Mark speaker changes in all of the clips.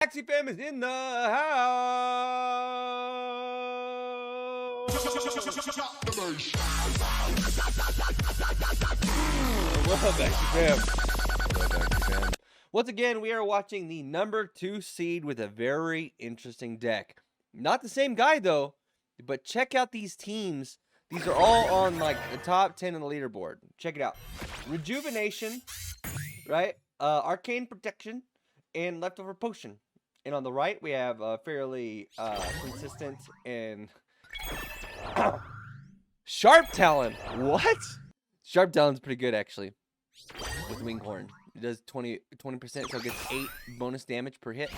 Speaker 1: Axie fam is in the house. What up, Axie fam? Once again, we are watching the #2 seed with a very interesting deck. Not the same guy though, but check out these teams. These are all on like the top 10 on the leaderboard. Check it out. Rejuvenation, right? Arcane Protection, and Leftover Potion. And on the right, we have fairly consistent and Sharp Talon. What? Sharp Talon's pretty good, actually, with Winghorn. It does 20%, so it gets 8 bonus damage per hit.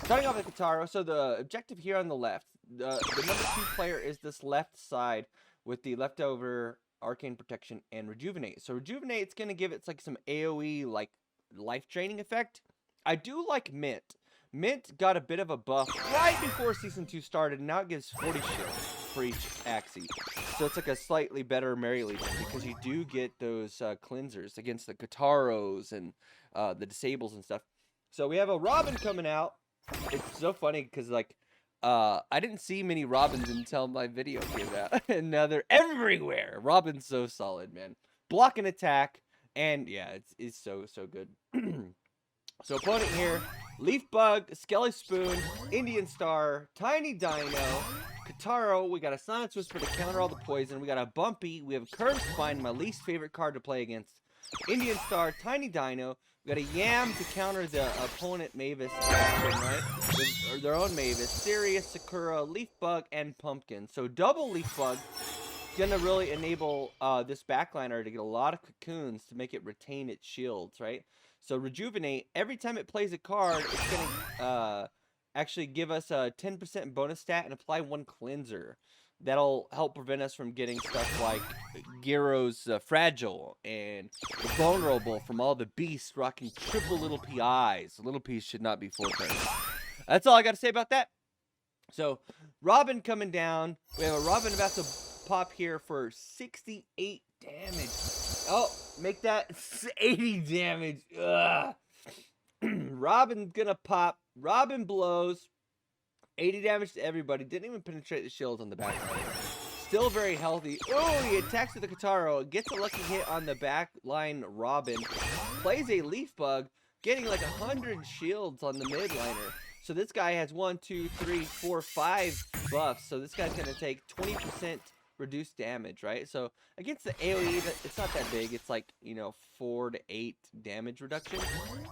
Speaker 1: Starting off with Kataro, so the objective here on the left, the #2 player is this left side with the Leftover, Arcane Protection, and Rejuvenate. So Rejuvenate, it's going to give it like some AoE, like, life draining effect. I do like Mint. Mint got a bit of a buff right before Season 2 started, and now it gives 40 shields for each Axie. So it's like a slightly better Mary Legion, because you do get those cleansers against the Kataros and the Disables and stuff. So we have a Robin coming out. It's so funny, because, like, I didn't see many Robins until my video came out, and now they're everywhere. Robin's so solid, man. Block and attack, and yeah, it's so good. So opponent here, Leaf Bug, Skelly Spoon, Indian Star, Tiny Dino, Kataro. We got a Silence Whisper to counter all the poison. We got a Bumpy. We have a Curve Spine, my least favorite card to play against. Indian Star, Tiny Dino. We got a Yam to counter the opponent Mavis action, right? Or their own Mavis. Sirius, Sakura, Leaf Bug, and Pumpkin. So double Leaf Bug gonna really enable this backliner to get a lot of cocoons to make it retain its shields, right? So Rejuvenate, every time it plays a card, it's going to actually give us a 10% bonus stat and apply 1 cleanser. That'll help prevent us from getting stuff like Gyro's Fragile and Vulnerable from all the beasts rocking triple little PIs. Little P's should not be 4 turns. That's all I got to say about that. So, Robin coming down. We have a Robin about to pop here for 68 damage. Oh, make that 80 damage. Ugh. Robin's gonna pop. Robin blows. 80 damage to everybody. Didn't even penetrate the shields on the back line. Still very healthy. Oh, he attacks with the Kataro. Gets a lucky hit on the back line Robin. Plays a Leaf Bug. Getting like 100 shields on the mid liner. So this guy has 1, 2, 3, 4, 5 buffs. So this guy's gonna take 20% reduced damage, right? So against the AoE, it's not that big. It's like, you know, 4 to 8 damage reduction,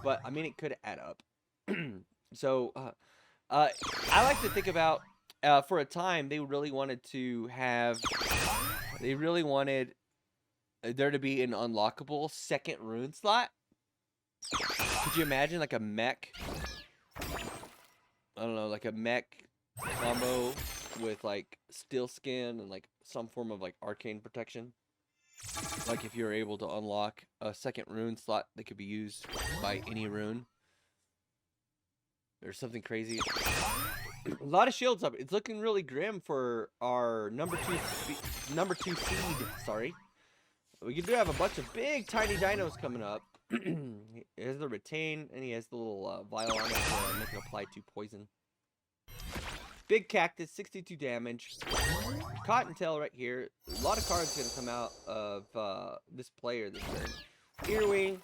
Speaker 1: but I mean, it could add up. So I like to think about for a time they really wanted there to be an unlockable second rune slot. Could you imagine like a mech, I don't know, like a mech combo with like steel skin and like some form of like arcane protection? Like if you're able to unlock a second rune slot that could be used by any rune or something crazy. A lot of shields up. It's looking really grim for our #2 seed. Sorry, we do have a bunch of big tiny dinos coming up. He has the retain and he has the little vial on it to make it apply 2 poison. Big Cactus, 62 damage. Cottontail right here. A lot of cards going to come out of this player this turn. Earwing.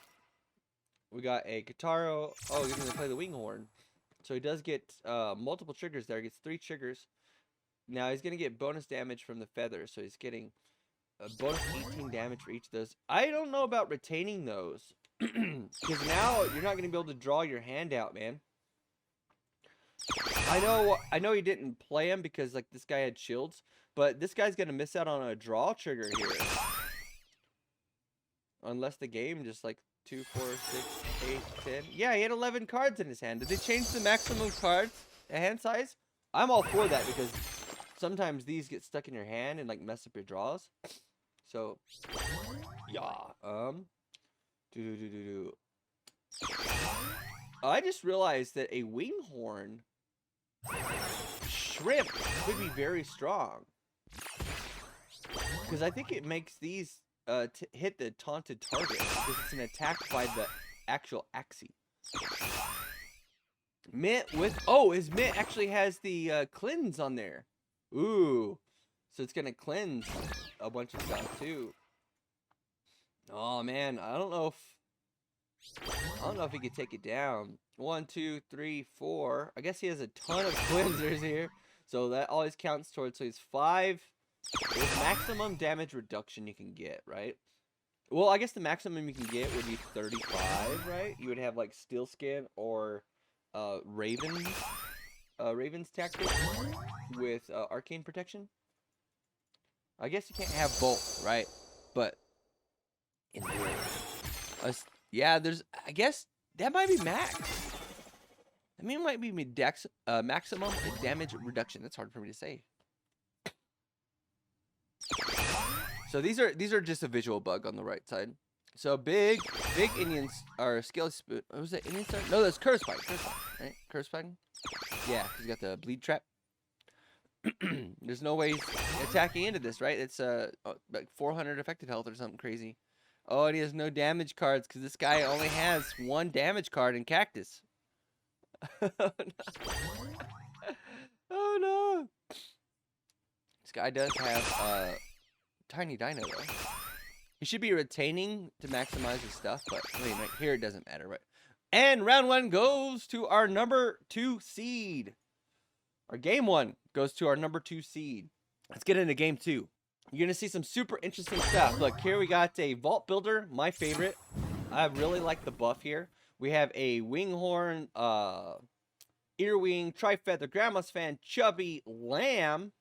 Speaker 1: We got a Kataro. Oh, he's going to play the Winghorn. So he does get multiple triggers there. He gets 3 triggers. Now he's going to get bonus damage from the feathers. So he's getting a bonus 18 damage for each of those. I don't know about retaining those. Because now you're not going to be able to draw your hand out, man. I know he didn't play him because like this guy had shields, but this guy's gonna miss out on a draw trigger here. Unless the game just like 2, 4, 6, 8, 10. Yeah, he had 11 cards in his hand. Did they change the maximum cards hand size? I'm all for that because sometimes these get stuck in your hand and like mess up your draws. So yeah. I just realized that a Winghorn Shrimp could be very strong. Because I think it makes these hit the taunted target because it's an attack by the actual Axie. Mint with, oh, his mint actually has the cleanse on there. Ooh. So it's going to cleanse a bunch of stuff too. Oh man, I don't know if he could take it down. 1, 2, 3, 4. I guess he has a ton of cleansers here. So that always counts towards, so he's 5. There's maximum damage reduction you can get, right? Well, I guess the maximum you can get would be 35, right? You would have like Steel Skin or Raven's Tactic with Arcane Protection. I guess you can't have both, right? But in theory, yeah, there's, I guess that might be max. I mean, it might be maximum damage reduction. That's hard for me to say. So these are just a visual bug on the right side. So big Indians are Skelly Spoon. What was that? Indian Star? No, that's Curse Spike, right? Curse Spike. Yeah, because he's got the bleed trap. There's no way he's attacking into this, right? It's like 400 effective health or something crazy. Oh, and he has no damage cards because this guy only has 1 damage card in Cactus. Oh, no. Oh no! This guy does have Tiny Dino though. He should be retaining to maximize his stuff, but I mean, right here it doesn't matter, right? And round 1 goes to our number 2 seed. Our game 1 goes to our number 2 seed. Let's get into game 2. You're gonna see some super interesting stuff. Look, here we got a Vault Builder, my favorite. I really like the buff here. We have a Winghorn, Earwing, Tri-Feather, Grandma's Fan, Chubby, Lamb.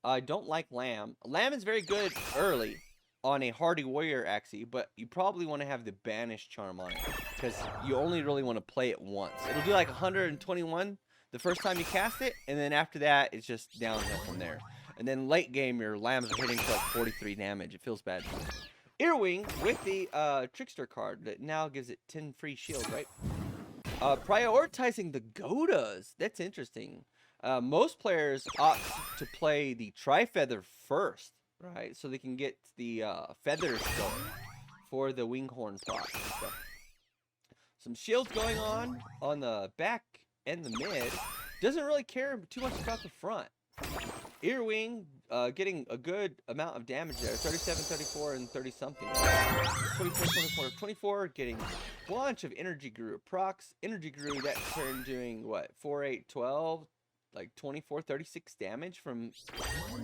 Speaker 1: I don't like Lamb. Lamb is very good early on a Hardy Warrior Axie, but you probably want to have the Banish Charm on it because you only really want to play it once. It'll do like 121 the first time you cast it, and then after that, it's just downhill from there. And then late game, your Lambs are hitting for like 43 damage. It feels bad. Earwing with the Trickster card that now gives it 10 free shield, right? Prioritizing the Godas. That's interesting. Most players opt to play the Tri-Feather first, right? So they can get the feathers going for the Winghorn proc and stuff. Some shields going on the back and the mid. Doesn't really care too much about the front. Earwing getting a good amount of damage there. 37, 34, and 30-something. 24, 24, 24, getting a bunch of Energy Guru procs. Energy Guru that turn doing, what, 4, 8, 12? Like 24, 36 damage from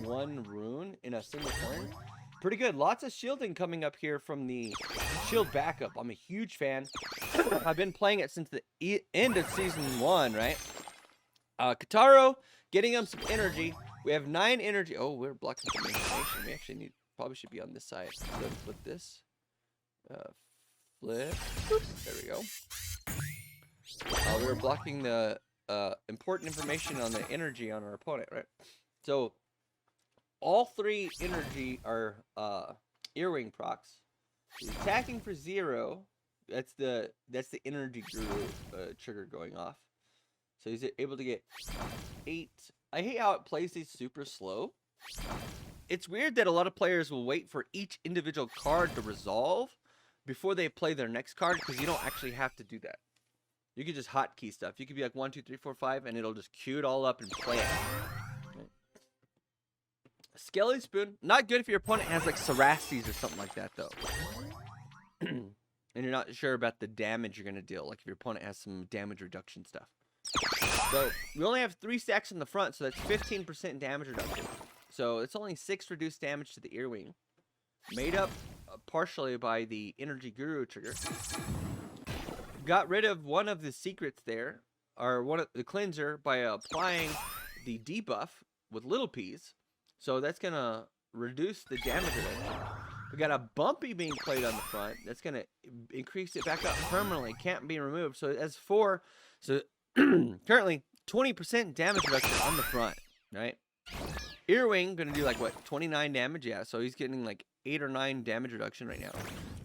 Speaker 1: 1 rune in a single turn. Pretty good. Lots of shielding coming up here from the shield backup. I'm a huge fan. I've been playing it since the end of season 1, right? Kataro getting him some energy. We have 9 energy. Oh, we're blocking some information. We actually probably should be on this side. Flip this. Flip. Boop. There we go. We were blocking the important information on the energy on our opponent, right? So all 3 energy are Earwing procs. He's attacking for 0. That's the Energy Guru trigger going off. So he's able to get 8. I hate how it plays these super slow. It's weird that a lot of players will wait for each individual card to resolve before they play their next card, because you don't actually have to do that. You can just hotkey stuff. You could be like 1, 2, 3, 4, 5, and it'll just queue it all up and play it. Okay. Skelly Spoon, not good if your opponent has like Sarastes or something like that, though. And you're not sure about the damage you're going to deal, like if your opponent has some damage reduction stuff. So we only have 3 stacks in the front, so that's 15% damage reduction. So it's only 6 reduced damage to the Earwing, made up partially by the Energy Guru trigger. Got rid of one of the secrets there, or one of the cleanser, by applying the debuff with Little Peas. So that's gonna reduce the damage reduction. We got a Bumpy being played on the front. That's gonna increase it back up permanently. Can't be removed. So as 4, so currently 20% damage reduction on the front, right? Earwing gonna do like what, 29 damage? Yeah, so he's getting like 8 or 9 damage reduction right now.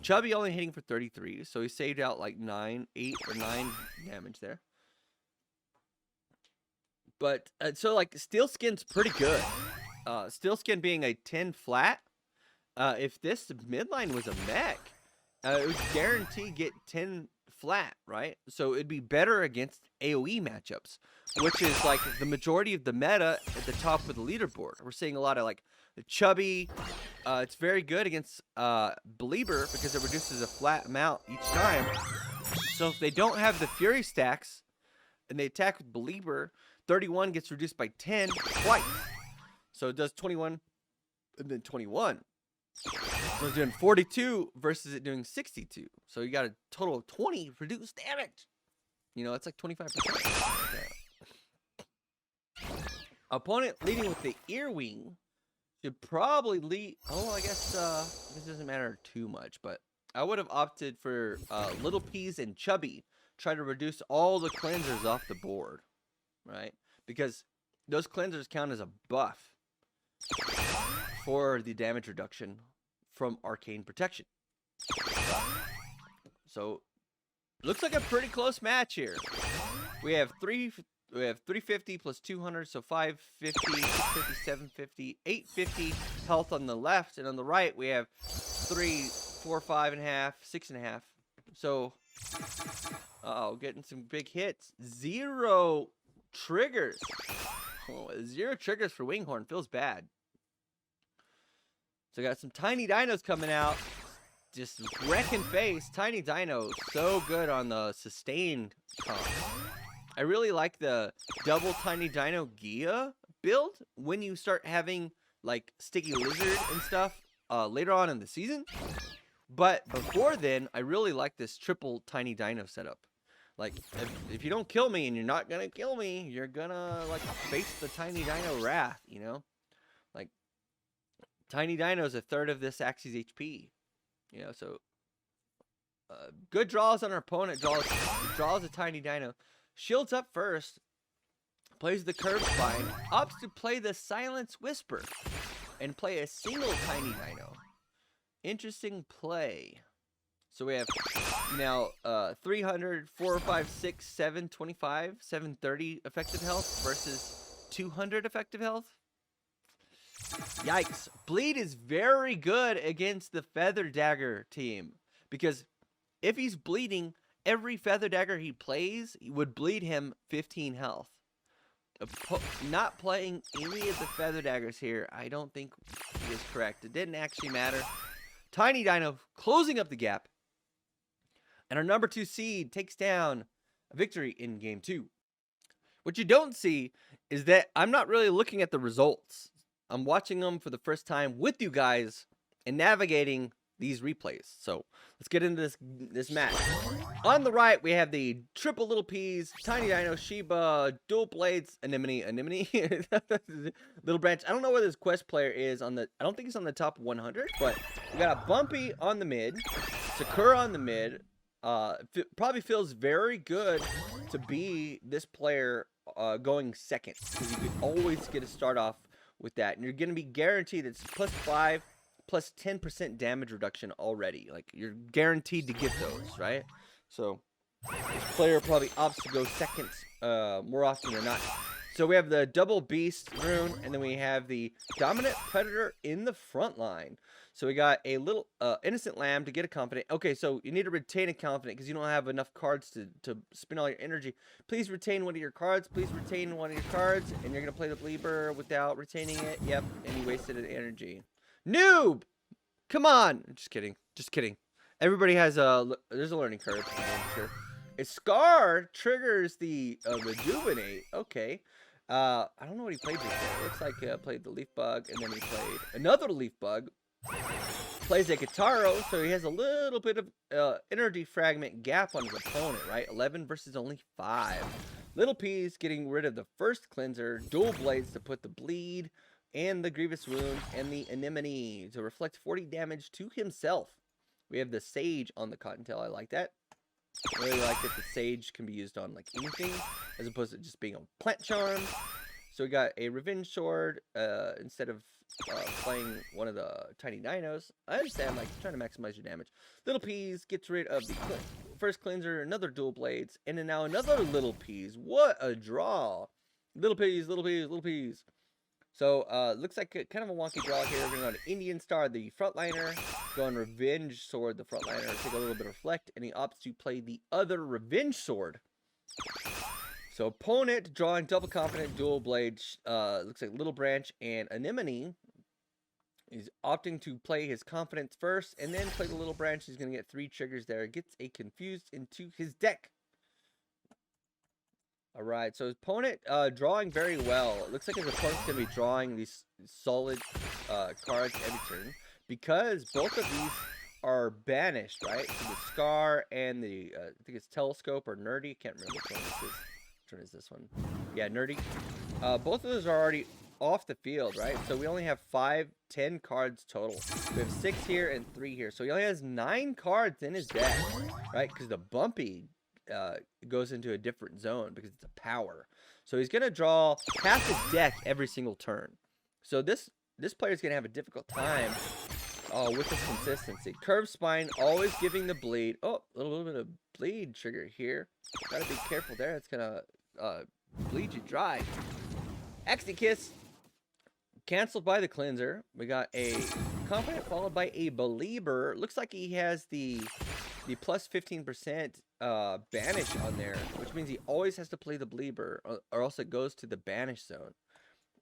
Speaker 1: Chubby only hitting for 33, so he saved out like 8 or 9 damage there. But so like Steel Skin's pretty good. Steel Skin being a 10 flat. If this midline was a mech, it would guarantee get 10 flat, right? So it'd be better against AoE matchups, which is like the majority of the meta at the top of the leaderboard. We're seeing a lot of like the chubby. It's very good against belieber because it reduces a flat amount each time. So if they don't have the fury stacks and they attack with belieber, 31 gets reduced by 10 twice. So it does 21 and then 21. So it's doing 42 versus it doing 62. So you got a total of 20 reduced damage. You know, it's like 25%. Opponent leading with the earwing should probably lead. Oh, I guess this doesn't matter too much, but I would have opted for Little Peas and Chubby. Try to reduce all the cleansers off the board, right? Because those cleansers count as a buff for the damage reduction from arcane protection. So looks like a pretty close match here. We have 350 plus 200, so 550, 650, 750, 850 health on the left, and on the right we have 3, 4, 5.5, 6.5. So getting some big hits. 0 triggers. Oh, 0 triggers for Winghorn feels bad. So got some tiny dinos coming out, just wrecking face. Tiny Dino, so good on the sustained comp. I really like the double Tiny Dino Gia build when you start having like Sticky Lizard and stuff later on in the season. But before then, I really like this triple Tiny Dino setup. Like, if you don't kill me and you're not gonna kill me, you're gonna like face the Tiny Dino wrath, you know? Like, Tiny Dino is a third of this Axie's HP. You know, so good draws on our opponent. Draws a Tiny Dino. Shields up first. Plays the Curve Spine. Opts to play the Silence Whisper. And play a single Tiny Dino. Interesting play. So we have now 300, 4, 5, 6, 7, 25, 730 effective health versus 200 effective health. Yikes. Bleed is very good against the Feather Dagger team. Because if he's bleeding, every Feather Dagger he plays would bleed him 15 health. Not playing any of the Feather Daggers here, I don't think is correct. It didn't actually matter. Tiny Dino closing up the gap. And our number 2 seed takes down a victory in game 2. What you don't see is that I'm not really looking at the results. I'm watching them for the first time with you guys and navigating these replays. So let's get into this match. On the right, we have the triple Little Peas, Tiny Dino, Sheba, Dual Blades, Anemone, Little Branch. I don't know where this quest player is on the. I don't think he's on the top 100, but we got a Bumpy on the mid, Sakura on the mid. Probably feels very good to be this player going second, because you could always get a start off with that, and you're going to be guaranteed it's +5 plus 10% damage reduction already. Like, you're guaranteed to get those, right? So this player probably opts to go second more often than not. So we have the double beast rune, and then we have the dominant predator in the front line. So we got a little innocent lamb to get a confident. Okay, so you need to retain a confident because you don't have enough cards to spend all your energy. Please retain one of your cards. Please retain one of your cards, and you're gonna play the belieber without retaining it. Yep, and you wasted an energy. Noob! Come on! Just kidding. Just kidding. Everybody has there's a learning curve. I'm sure. A Scar triggers the rejuvenate. Okay. I don't know what he played before. It looks like he played the leaf bug, and then he played another leaf bug. Plays a Guitaro, so he has a little bit of energy fragment gap on his opponent, right? 11 versus only 5. Little Peas getting rid of the first cleanser. Dual Blades to put the bleed and the grievous wound and the anemone to reflect 40 damage to himself. We have the Sage on the Cottontail. I like that. I really like that the Sage can be used on like anything as opposed to just being a plant charm. So we got a Revenge Sword instead of playing one of the Tiny Dinos. I understand, like, trying to maximize your damage. Little Peas gets rid of the first cleanser, another Dual Blades, and then now another Little Peas. What a draw. Little Peas, Little Peas, Little Peas. So, looks like kind of a wonky draw here. We're going to go to Indian Star, the frontliner. Go on Revenge Sword, the frontliner. Take a little bit of Reflect, and he opts to play the other Revenge Sword. So, opponent drawing Double Confident, Dual Blade, looks like Little Branch, and Anemone. He's opting to play his Confidence first, and then play the Little Branch. He's going to get 3 triggers there. Gets a Confused into his deck. All right, so his opponent drawing very well. It looks like his opponent's going to be drawing these solid cards every turn because both of these are banished, right? So the Scar and the, I think it's Telescope or Nerdy. Can't remember which one this is. Which one is this one? Yeah, Nerdy. Both of those are already off the field, right? So we only have 10 cards total. We have 6 here and 3 here. So he only has 9 cards in his deck, right? Because the Bumpy goes into a different zone because it's a power. So he's going to draw half his deck every single turn. So this player is going to have a difficult time with this consistency. Curved Spine, always giving the bleed. Oh, a little bit of bleed trigger here. Got to be careful there. It's going to bleed you dry. Axie Kiss, canceled by the Cleanser. We got a Confident followed by a Belieber. Looks like he has the plus 15% banish on there, which means he always has to play the Belieber or else it goes to the banish zone.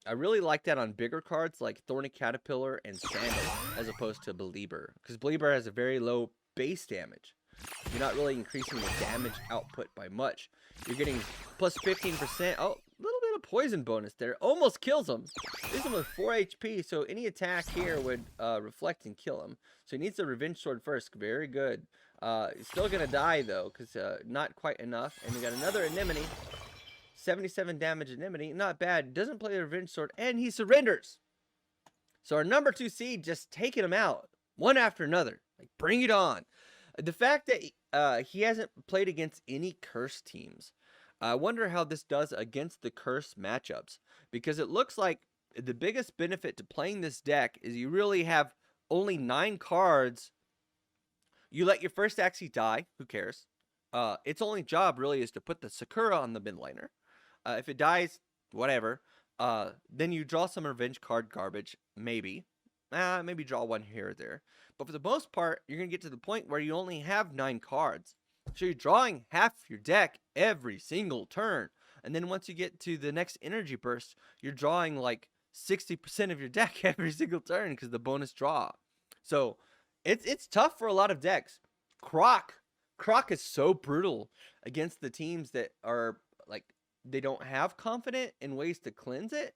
Speaker 1: I really like that on bigger cards like Thorny Caterpillar and Sandal as opposed to Belieber, because Belieber has a very low base damage. You're not really increasing the damage output by much. You're getting plus 15%. Oh, a little bit of poison bonus there. Almost kills him. Leaves him with 4 HP, so any attack here would reflect and kill him. So he needs the Revenge Sword first. Very good. He's still going to die, though, because not quite enough. And we got another Anemone. 77 damage Anemone. Not bad. Doesn't play the Revenge Sword, and he surrenders. So our number 2 seed just taking him out. One after another. Like, bring it on. The fact that he hasn't played against any cursed teams. I wonder how this does against the cursed matchups. Because it looks like the biggest benefit to playing this deck is you really have only 9 cards. You let your first Axie die. Who cares? Its only job really is to put the Sakura on the midliner. If it dies, whatever. Then you draw some revenge card garbage. Maybe. Maybe draw one here or there. But for the most part, you're going to get to the point where you only have 9 cards. So you're drawing half your deck every single turn. And then once you get to the next energy burst, you're drawing like 60% of your deck every single turn because the bonus draw. So it's tough for a lot of decks. Croc is so brutal against the teams that are like, they don't have confident in ways to cleanse it.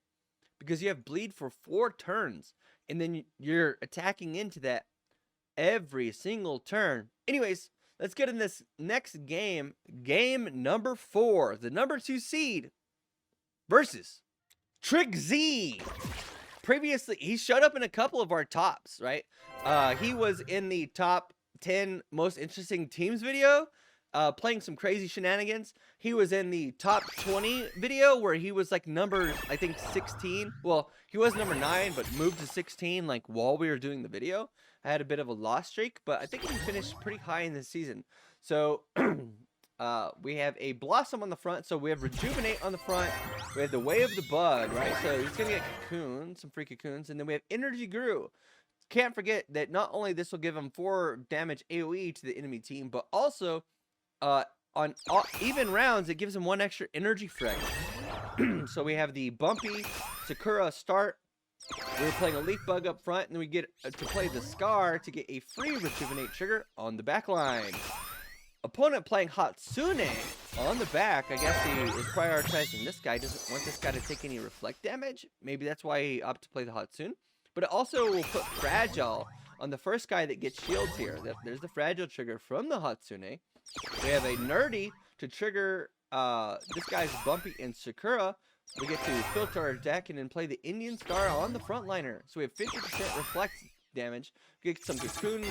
Speaker 1: Because you have bleed for 4 turns. And then you're attacking into that every single turn. Anyways, let's get in this next game. Game number 4. The number 2 seed versus trickz. Previously, he showed up in a couple of our tops, right? He was in the top 10 most interesting teams video. Playing some crazy shenanigans. He was in the top 20 video where he was like number, I think 16. Well, he was number 9, but moved to 16 like while we were doing the video. I had a bit of a loss streak, but I think he finished pretty high in this season. So we have a Blossom on the front. So we have Rejuvenate on the front. We have the Way of the Bud, right? So he's going to get Cocoon, some free Cocoons. And then we have Energy Grew. Can't forget that not only this will give him 4 damage AoE to the enemy team, but also on even rounds, it gives him 1 extra energy fragment. So we have the Bumpy Sakura start. We're playing a Leaf Bug up front, and then we get to play the Scar to get a free Rejuvenate trigger on the back line. Opponent playing Hatsune on the back. I guess he is prioritizing this guy. Doesn't want this guy to take any reflect damage. Maybe that's why he opted to play the Hatsune. But it also will put Fragile on the first guy that gets shields here. There's the Fragile trigger from the Hatsune. We have a Nerdy to trigger this guy's Bumpy and Sakura. We get to filter our deck and then play the Indian Star on the frontliner. So we have 50% reflect damage. Get some Cocoon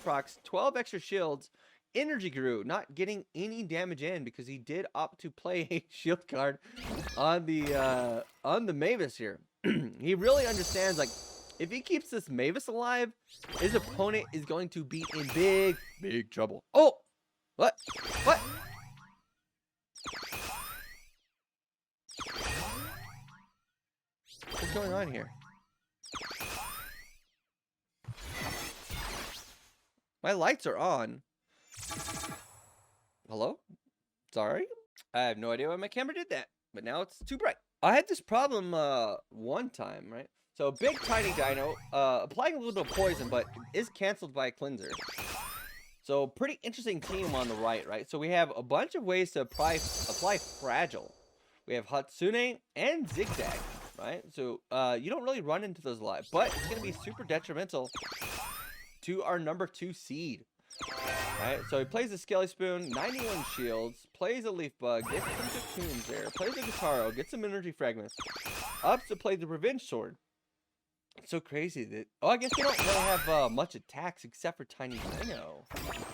Speaker 1: procs, 12 extra shields. Energy Grew, not getting any damage in because he did opt to play a shield card on the Mavis here. He really understands, like, if he keeps this Mavis alive, his opponent is going to be in big trouble. Oh! What? His What's going on here? My lights are on. Hello? Sorry? I have no idea why my camera did that, but now it's too bright. I had this problem one time, right? So big tiny dino, applying a little bit of poison, but is canceled by a cleanser. So pretty interesting team on the right? So we have a bunch of ways to apply fragile. We have Hatsune and Zigzag, right? So you don't really run into those a lot, but it's going to be super detrimental to our number 2 seed. Right, so he plays a Skelly Spoon, 91 shields, plays a Leaf Bug, gets some cocoons there, plays a Guitaro, gets some energy fragments, ups to play the Revenge Sword. It's so crazy that, oh, I guess they don't really have much attacks except for Tiny Dino.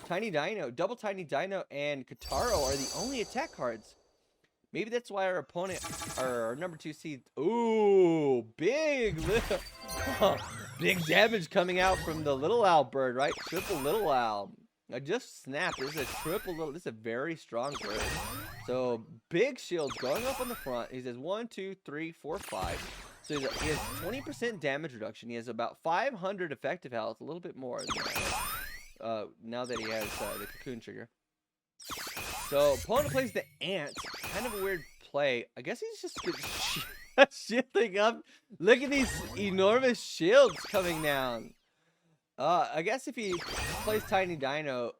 Speaker 1: Tiny Dino, double Tiny Dino, and Guitaro are the only attack cards. Maybe that's why our opponent, our number 2 seed, ooh, big damage coming out from the Little Owl bird, right? Triple Little Owl. I just snapped. This is a triple little. This is a very strong bird. So big shields going up on the front. He says 1, 2, 3, 4, 5. So he has 20% damage reduction. He has about 500 effective health, a little bit more than that, now that he has the cocoon trigger. So opponent plays the ant. Kind of a weird play. I guess he's just shifting up. Look at these enormous shields coming down. I guess if he plays Tiny Dino,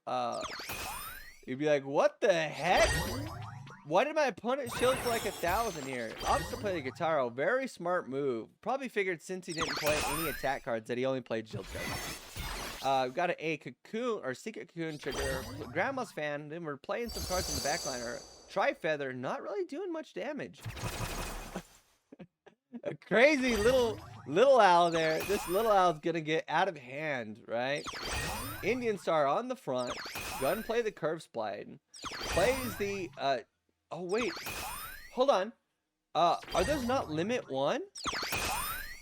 Speaker 1: he'd be like, what the heck? Why did my opponent shield for like 1,000 here? Opts to play the Guitaro. Very smart move. Probably figured since he didn't play any attack cards that he only played shield cards. We've got a cocoon or secret cocoon trigger. Grandma's fan. Then we're playing some cards in the backliner. Tri-feather, not really doing much damage. A crazy little owl there. This little owl's gonna get out of hand, right? Indian Star on the front. Gun play the curve slide. Plays the oh wait. Hold on. Are those not limit 1?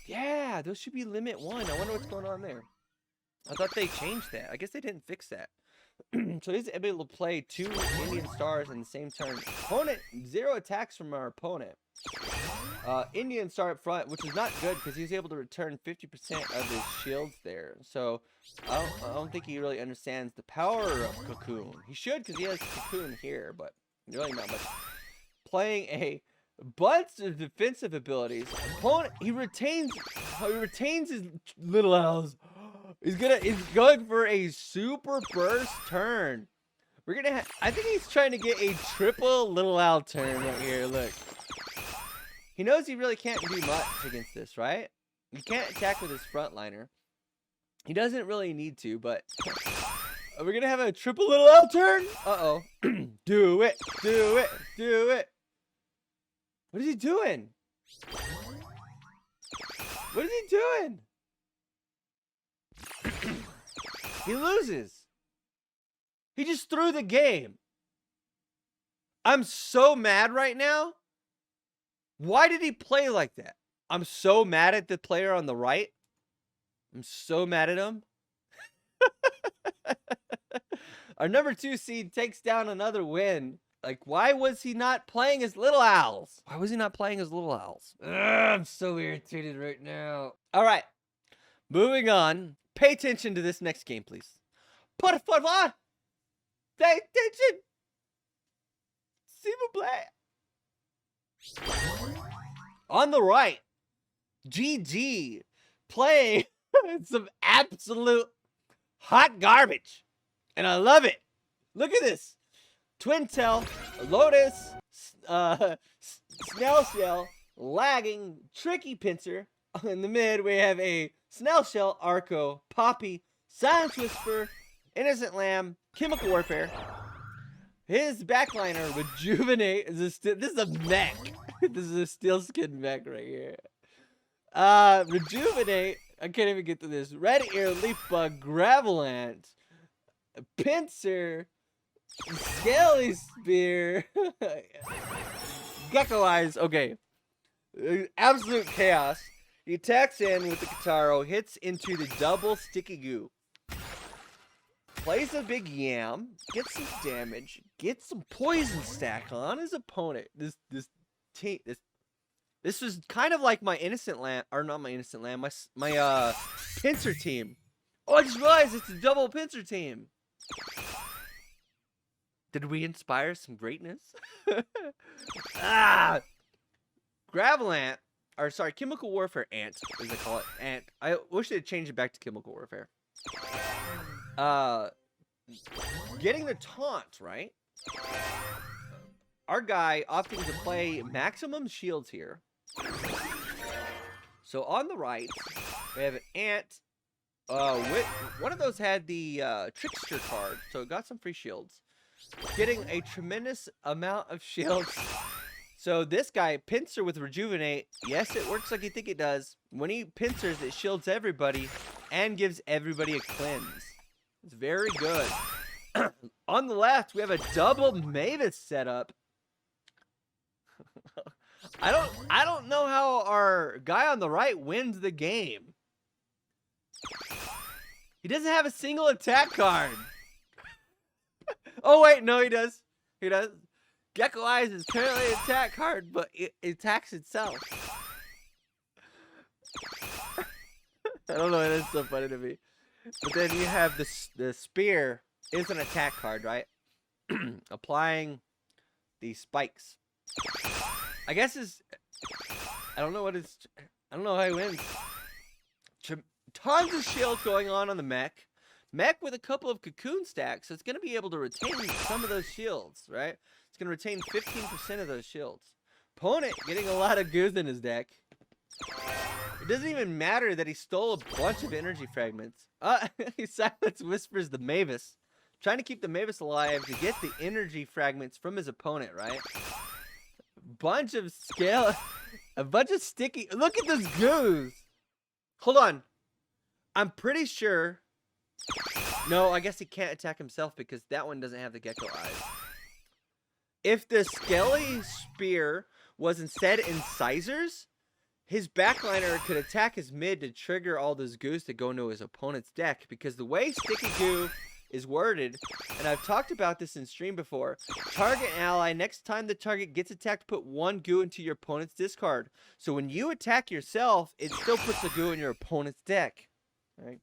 Speaker 1: Yeah, those should be limit 1. I wonder what's going on there. I thought they changed that. I guess they didn't fix that. So he's able to play 2 Indian Stars in the same turn. Opponent, 0 attacks from our opponent. Indian Star up front, which is not good because he's able to return 50% of his shields there. So I don't think he really understands the power of Cocoon. He should because he has Cocoon here, but really not much. Playing a bunch of defensive abilities. Opponent, he retains his little owls. He's going for a super burst turn. We're gonna I think he's trying to get a triple little owl turn right here. Look. He knows he really can't do much against this, right? He can't attack with his frontliner. He doesn't really need to, but are we gonna have a triple little owl turn? Uh-oh. Do it. Do it. Do it. What is he doing? What is he doing? He loses. He just threw the game. I'm so mad right now. Why did he play like that? I'm so mad at the player on the right. I'm so mad at him. Our number 2 seed takes down another win. Like, why was he not playing his little owls? Why was he not playing his little owls? Ugh, I'm so irritated right now. All right. Moving on. Pay attention to this next game, please. Por favor. Pay attention. S'il vous plaît. On the right, GG playing some absolute hot garbage. And I love it. Look at this. Twin Tail, Lotus, Snail Shell, Lagging, Tricky Pincer. In the mid, we have a Snail Shell, Arco, Poppy, Silence Whisper, Innocent Lamb, Chemical Warfare. His backliner, Rejuvenate, this is a mech. This is a steel skin mech right here. Rejuvenate, I can't even get to this. Red Ear, Leaf Bug, Gravelant, Pincer, Scaly Spear, Gecko Eyes. Okay. Absolute chaos. He attacks in with the Guitaro, hits into the double sticky goo. Plays a big yam, gets some damage, gets some poison stack on his opponent. This This was kind of like my Innocent Lamb, or not my Innocent Lamb, my pincer team. Oh, I just realized it's a double pincer team. Did we inspire some greatness? Gravel Ant, or sorry, Chemical Warfare Ant, as they call it. Ant. I wish they'd change it back to Chemical Warfare. Getting the taunt, right? Our guy opting to play maximum shields here. So on the right, we have an Ant. One of those had the Trickster card, so it got some free shields. Getting a tremendous amount of shields. So this guy, Pincer with Rejuvenate, yes, it works like you think it does. When he pincers, it shields everybody and gives everybody a cleanse. It's very good. On the left, we have a double Mavis setup. I don't know how our guy on the right wins the game. He doesn't have a single attack card. Oh wait, no, he does. He does. Gecko Eyes is currently an attack card, but it attacks itself. I don't know why that's so funny to me. But then you have the spear is an attack card, right? Applying the spikes. I guess I don't know what it's. I don't know how he wins. Tons of shields going on the mech. Mech with a couple of cocoon stacks, so it's going to be able to retain some of those shields, right? It's going to retain 15% of those shields. Opponent getting a lot of goos in his deck. It doesn't even matter that he stole a bunch of energy fragments. He silence whispers the Mavis. Trying to keep the Mavis alive to get the energy fragments from his opponent, right? A bunch of sticky. Look at this goose. Hold on. I'm pretty sure. No, I guess he can't attack himself because that one doesn't have the gecko eyes. If the Skelly Spear was instead incisors, his backliner could attack his mid to trigger all those goos to go into his opponent's deck, because the way Sticky Goo is worded, and I've talked about this in stream before, target ally, next time the target gets attacked, put one goo into your opponent's discard. So when you attack yourself, it still puts a goo in your opponent's deck. Right?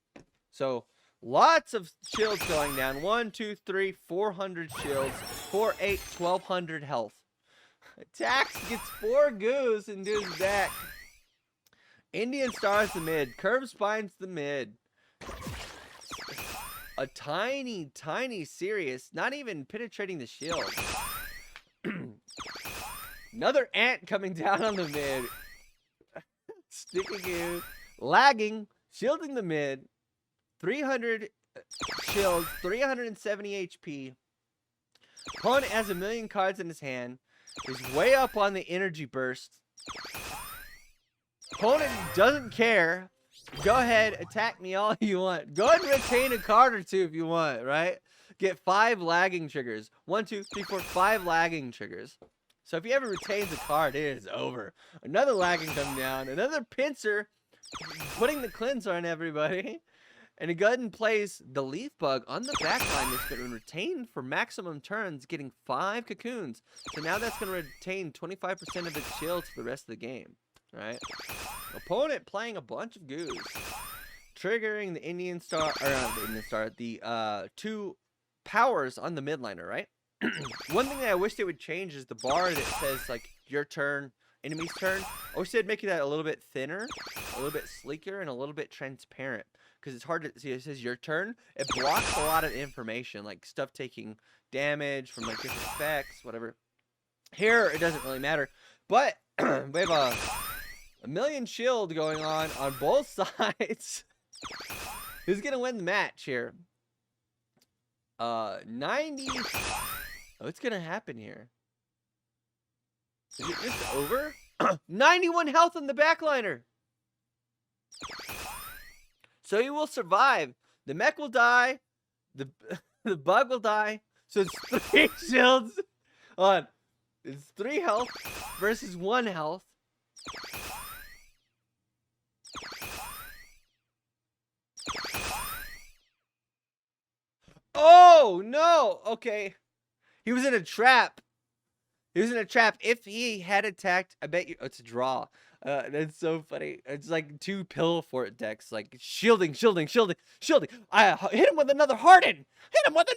Speaker 1: So lots of shields going down. 1, 2, 3, 400 shields. 4, 8, 1200 health. Attacks, gets 4 goos into his deck. Indian Star's the mid. Curved Spine's the mid. A tiny, tiny Sirius, not even penetrating the shield. Another Ant coming down on the mid. Sticky Goo. Lagging. Shielding the mid. 300 shields. 370 HP. Opponent has 1,000,000 cards in his hand. Is way up on the energy burst. Opponent doesn't care. Go ahead, attack me all you want. Go ahead and retain a card or two if you want, right? Get 5 lagging triggers. 1, 2, 3, 4, 5 lagging triggers. So if he ever retains a card, it is over. Another lagging coming down. Another pincer putting the cleanse on everybody. And he goes ahead and plays the Leaf Bug on the backline that's been retained for maximum turns, getting 5 cocoons. So now that's going to retain 25% of its shields for the rest of the game. Right? Opponent playing a bunch of goos. Triggering the Indian Star, or not the Indian Star, the 2 powers on the midliner, right? One thing that I wish they would change is the bar that says, like, your turn, enemy's turn. I wish they'd make that a little bit thinner, a little bit sleeker, and a little bit transparent. Because it's hard to see. It says your turn. It blocks a lot of information, like stuff taking damage from like different effects, whatever. Here, it doesn't really matter. But we have a 1,000,000 shield going on both sides. Who's gonna win the match here? 90. What's gonna happen here? Is it just over? 91 health on the backliner. So he will survive. The mech will die. The bug will die. So it's 3 shields. Hold on. It's 3 health versus 1 health. Oh, no. Okay. He was in a trap. He was in a trap. If he had attacked, I bet you it's a draw. That's so funny. It's like 2 pill fort decks, like shielding. I hit him with another Harden. Hit him with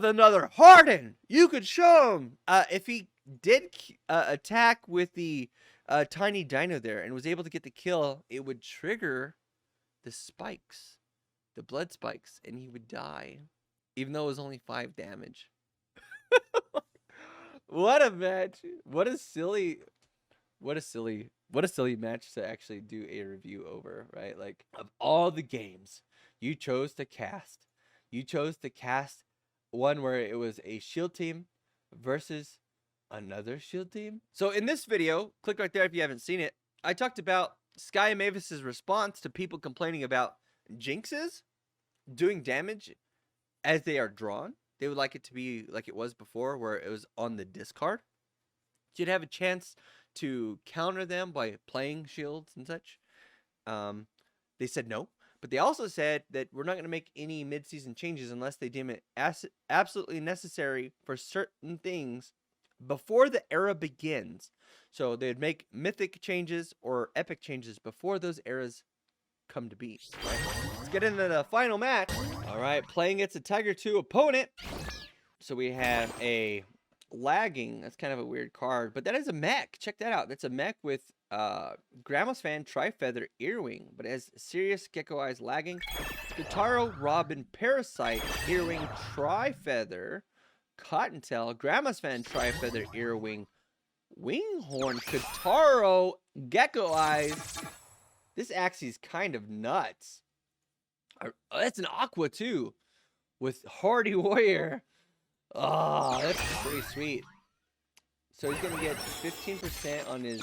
Speaker 1: another Harden. You could show him. If he did attack with the tiny dino there and was able to get the kill, it would trigger the spikes, the blood spikes, and he would die, even though it was only 5 damage. What a match! What a silly match to actually do a review over, right? Like, of all the games you chose to cast one where it was a shield team versus another shield team. So in this video, click right there if you haven't seen it, I talked about Sky and Mavis's response to people complaining about Jinxes doing damage as they are drawn. They would like it to be like it was before, where it was on the discard. You'd have a chance to counter them by playing shields and such. They said no, but they also said that we're not going to make any mid-season changes unless they deem it absolutely necessary for certain things before the era begins. So they'd make mythic changes or epic changes before those eras come to be. Right? Let's get into the final match. All right, playing against a Tiger 2 opponent. So we have a lagging. That's kind of a weird card, but that is a mech. Check that out. That's a mech with Grandma's Fan Tri-Feather Earwing, but it has Serious Gecko Eyes lagging. Guitaro Robin Parasite Earwing Tri-Feather Cottontail Grandma's Fan Tri-Feather Earwing Winghorn Guitaro Gecko Eyes. This Axie's kind of nuts. That's an Aqua too, with Hardy Warrior. Oh, that's pretty sweet. So he's gonna get 15% on his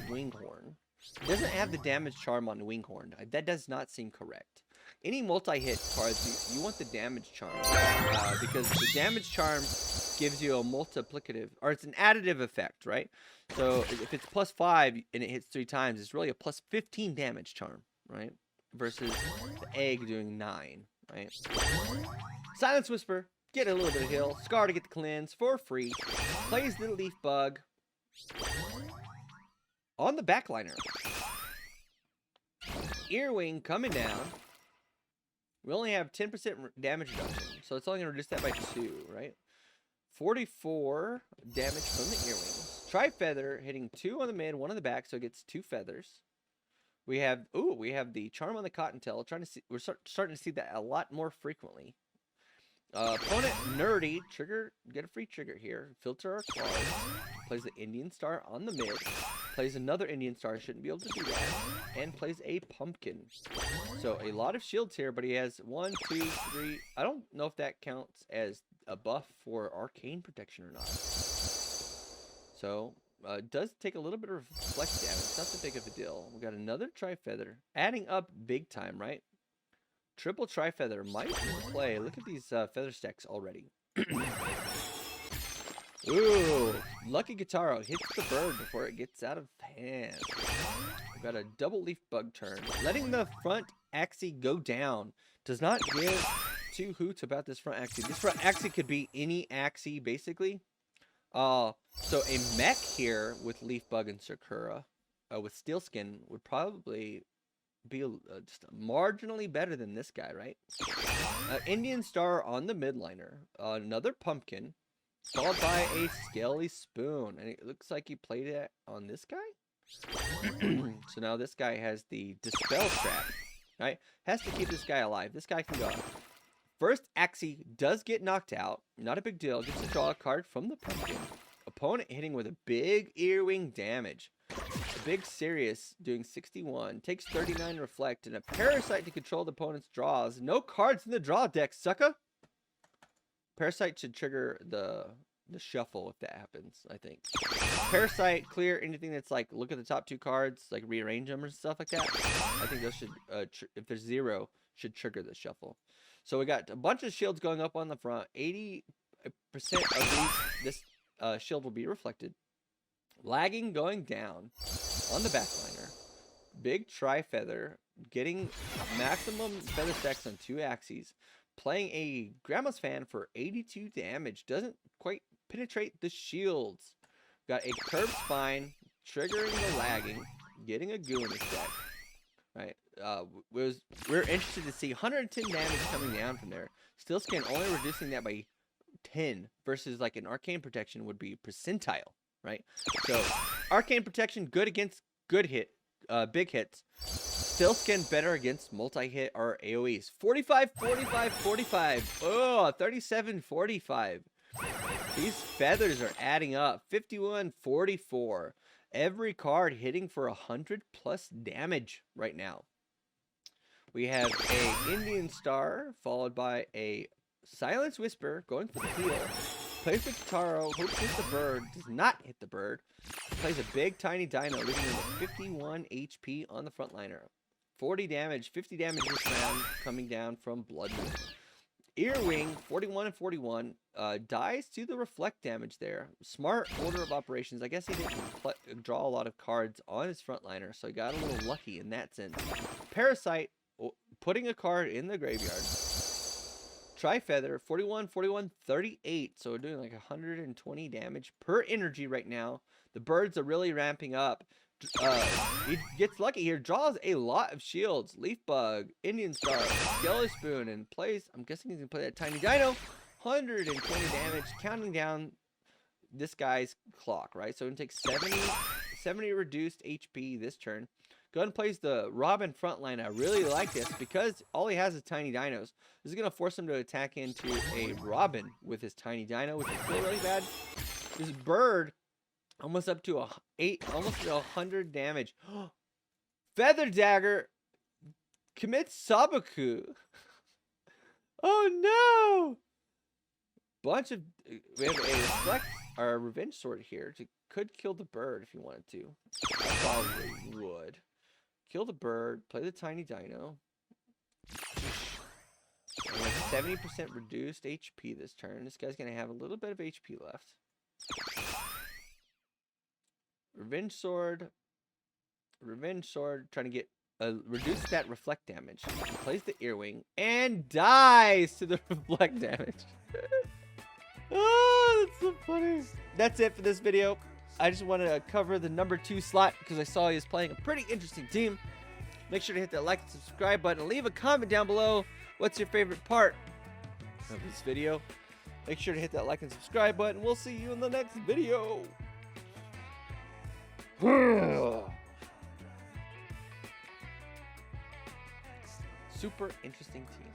Speaker 1: Winghorn. He doesn't have the damage charm on the Winghorn. That does not seem correct. Any multi-hit cards, you want the damage charm, because the damage charm gives you a multiplicative, or it's an additive effect, right? So if it's +5 and it hits 3 times, it's really a +15 damage charm, right? Versus the egg doing 9, right? Silence Whisper, get a little bit of heal. Scar to get the cleanse for free. Plays the Leaf Bug on the backliner. Earwing coming down. We only have 10% damage reduction, so it's only going to reduce that by 2, right? 44 damage from the Earwings. Tri-Feather hitting 2 on the mid, 1 on the back, so it gets 2 feathers. We have the Charm on the Cottontail. We're starting to see that a lot more frequently. Opponent Nerdy, trigger, get a free trigger here. Filter our cards. Plays the Indian Star on the mid. Plays another Indian Star, shouldn't be able to do that. And plays a Pumpkin. So a lot of shields here, but he has 1, 2, 3. I don't know if that counts as a buff for arcane protection or not. So it does take a little bit of flex damage. It's not that big of a deal. We got another Tri-Feather, adding up big time, right? Triple Tri-Feather might play. Look at these feather stacks already. Ooh, Lucky Guitaro hits the bird before it gets out of hand. We've got a double Leaf Bug turn. Letting the front Axie go down does not give 2 hoots about this front Axie. This front Axie could be any Axie, basically. So a mech here with Leaf Bug and Sakura with Steel Skin would probably be just marginally better than this guy, right? Indian Star on the midliner. Another Pumpkin, followed by a Scaly Spoon. And it looks like he played it on this guy. So now this guy has the Dispel Trap, right? Has to keep this guy alive. This guy can go. First Axie does get knocked out. Not a big deal. Gets to draw a card from the Pumpkin. Opponent hitting with a big Earwing damage. A big Sirius doing 61. Takes 39 Reflect. And a Parasite to control the opponent's draws. No cards in the draw deck, sucker. Parasite should trigger the shuffle if that happens, I think. Parasite, clear anything that's like, look at the top 2 cards, like rearrange them or stuff like that. I think those should, if there's 0, should trigger the shuffle. So we got a bunch of shields going up on the front. 80% of this shield will be reflected. Lagging going down on the backliner. Big Tri-Feather getting maximum feather stacks on 2 Axies. Playing a Grandma's Fan for 82 damage. Doesn't quite penetrate the shields. Got a curved spine, triggering the lagging, getting a goo in his deck. Right. We're interested to see 110 damage coming down from there. Steel Skin only reducing that by 10 versus like an Arcane Protection would be percentile, right? So Arcane Protection good against big hits. Steel Skin better against multi-hit or AoEs. 45, 45, 45. Oh, 37, 45. These feathers are adding up. 51, 44. Every card hitting for 100 plus damage right now. We have a Indian Star followed by a Silence Whisper going for the heal. Plays the Taro, hopes hits the bird, does not hit the bird. Plays a big tiny dino, leaving him with 51 HP on the frontliner. 40 damage, 50 damage this round coming down from Bloodmoon. Earwing, 41 and 41, dies to the reflect damage there. Smart order of operations. I guess he didn't draw a lot of cards on his frontliner, so he got a little lucky in that sense. Parasite, putting a card in the graveyard. Tri-Feather, 41, 41, 38. So we're doing like 120 damage per energy right now. The birds are really ramping up. He gets lucky here, draws a lot of shields. Leaf Bug, Indian Star, Skelly Spoon, and plays, I'm guessing he's going to play that Tiny Dino. 120 damage, counting down this guy's clock, right? So it takes 70 reduced HP this turn. Go ahead and plays the Robin frontline. I really like this because all he has is Tiny Dinos. This is going to force him to attack into a Robin with his Tiny Dino, which is still really bad. This bird almost up to almost 100 damage. Feather Dagger commits Sabaku. Oh no! We have a reflect or Revenge Sword here. Could kill the bird if you wanted to. I probably would. Kill the bird, play the Tiny Dino. And like 70% reduced HP this turn. This guy's gonna have a little bit of HP left. Revenge Sword, trying to get reduce that reflect damage. Plays the Earwing and dies to the reflect damage. Oh, that's so funny. That's it for this video. I just wanted to cover the number 2 slot because I saw he was playing a pretty interesting team. Make sure to hit that like and subscribe button and leave a comment down below. What's your favorite part of this video? Make sure to hit that like and subscribe button. We'll see you in the next video. Super interesting team.